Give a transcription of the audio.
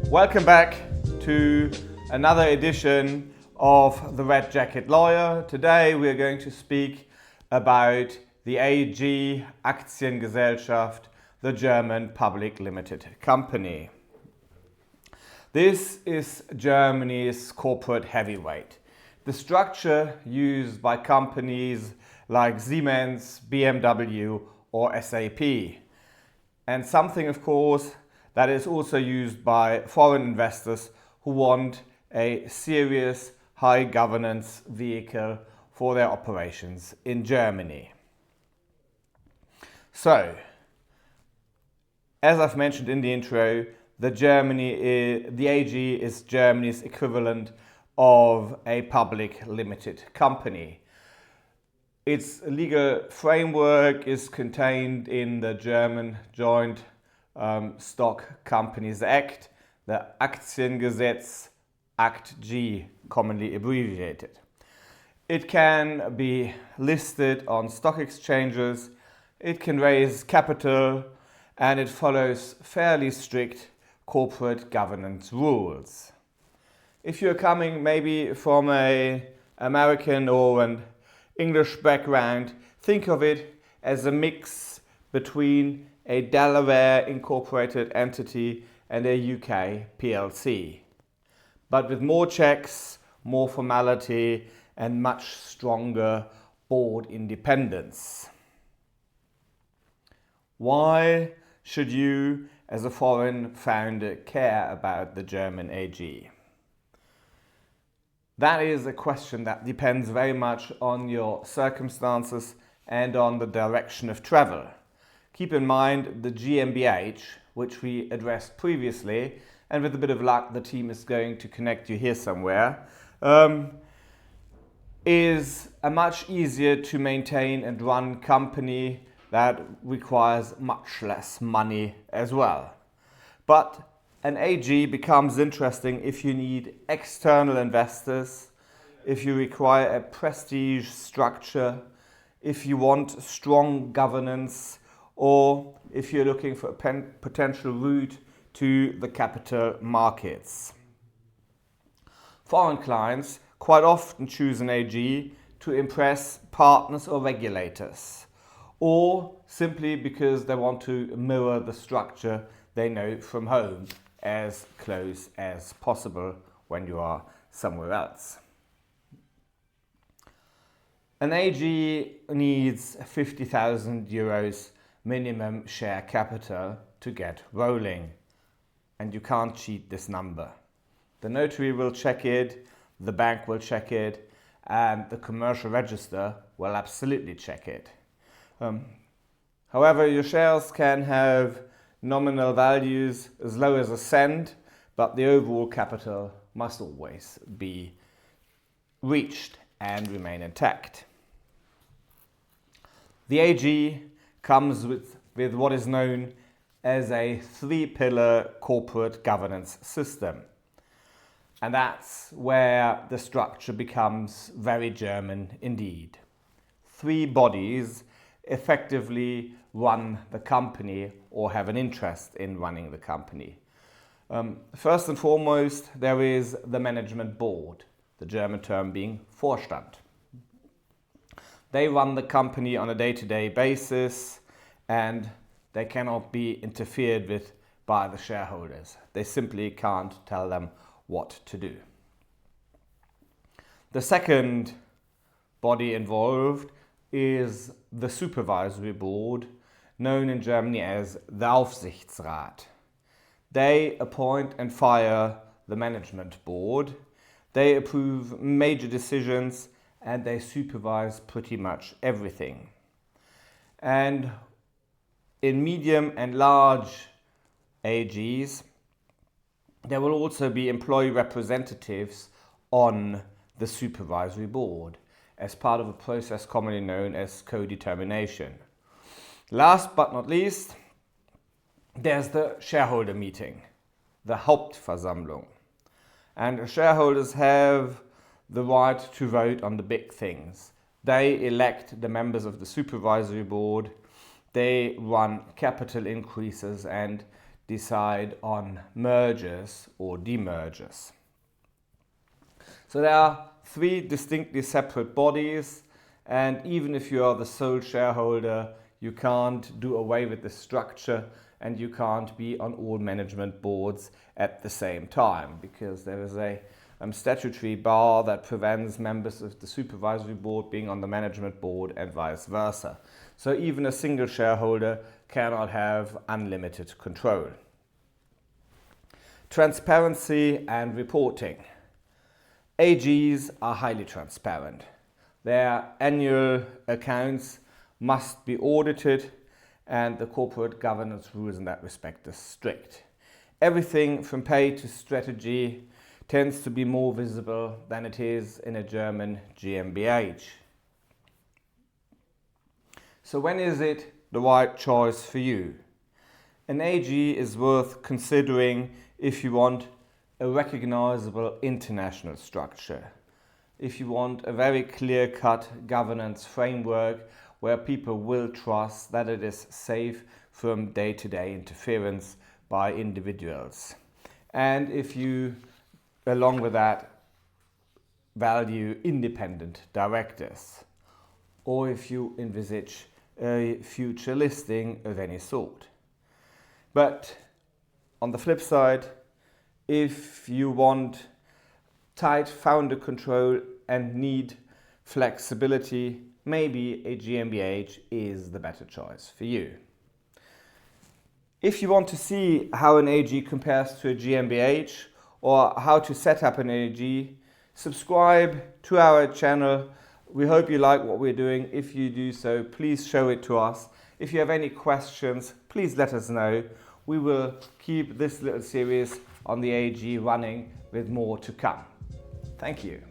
Welcome back to another edition of The Red Jacket Lawyer. Today we are going to speak about the AG Aktiengesellschaft, the German public limited company. This is Germany's corporate heavyweight. The structure used by companies like Siemens, BMW or SAP. And something, of course, that is also used by foreign investors who want a serious high governance vehicle for their operations in Germany. So, as I've mentioned in the intro, the AG is Germany's equivalent of a public limited company. Its legal framework is contained in the German Joint Stock Companies Act, the Aktiengesetz, Act G, commonly abbreviated. It can be listed on stock exchanges, it can raise capital, and it follows fairly strict corporate governance rules. If you're coming maybe from an American or an English background, think of it as a mix between a Delaware incorporated entity and a UK PLC, but with more checks, more formality and much stronger board independence. Why should you as a foreign founder care about the German AG? That is a question that depends very much on your circumstances and on the direction of travel. Keep in mind the GmbH, which we addressed previously, and with a bit of luck the team is going to connect you here somewhere, is a much easier to maintain and run company that requires much less money as well. But an AG becomes interesting if you need external investors, if you require a prestige structure, if you want strong governance, or if you're looking for a potential route to the capital markets. Foreign clients quite often choose an AG to impress partners or regulators, or simply because they want to mirror the structure they know from home as close as possible when you are somewhere else. An AG needs 50,000 euros minimum share capital to get rolling, and you can't cheat this number. The notary will check it, the bank will check it, and the commercial register will absolutely check it. However, your shares can have nominal values as low as a cent, but the overall capital must always be reached and remain intact. The AG comes with what is known as a three-pillar corporate governance system. And that's where the structure becomes very German indeed. Three bodies effectively run the company or have an interest in running the company. First and foremost, there is the management board, the German term being Vorstand. They run the company on a day-to-day basis and they cannot be interfered with by the shareholders. They simply can't tell them what to do. The second body involved is the supervisory board, known in Germany as the Aufsichtsrat. They appoint and fire the management board, they approve major decisions, and they supervise pretty much everything. And in medium and large AGs, there will also be employee representatives on the supervisory board as part of a process commonly known as co-determination. Last but not least, there's the shareholder meeting, the Hauptversammlung. And shareholders have the right to vote on the big things. They elect the members of the supervisory board, they run capital increases and decide on mergers or demergers. So there are three distinctly separate bodies, and even if you are the sole shareholder, you can't do away with the structure and you can't be on all management boards at the same time, because there is a statutory bar that prevents members of the supervisory board being on the management board and vice versa. So even a single shareholder cannot have unlimited control. Transparency and reporting. AGs are highly transparent. Their annual accounts must be audited, and the corporate governance rules in that respect are strict. Everything from pay to strategy tends to be more visible than it is in a German GmbH. So when is it the right choice for you? An AG is worth considering if you want a recognizable international structure, if you want a very clear-cut governance framework where people will trust that it is safe from day-to-day interference by individuals, and if you, along with that, value independent directors, or if you envisage a future listing of any sort. But on the flip side, if you want tight founder control and need flexibility, maybe a GmbH is the better choice for you. If you want to see how an AG compares to a GmbH or how to set up an AG, subscribe to our channel. We hope you like what we're doing. If you do so, please show it to us. If you have any questions, please let us know. We will keep this little series on the AG running with more to come. Thank you.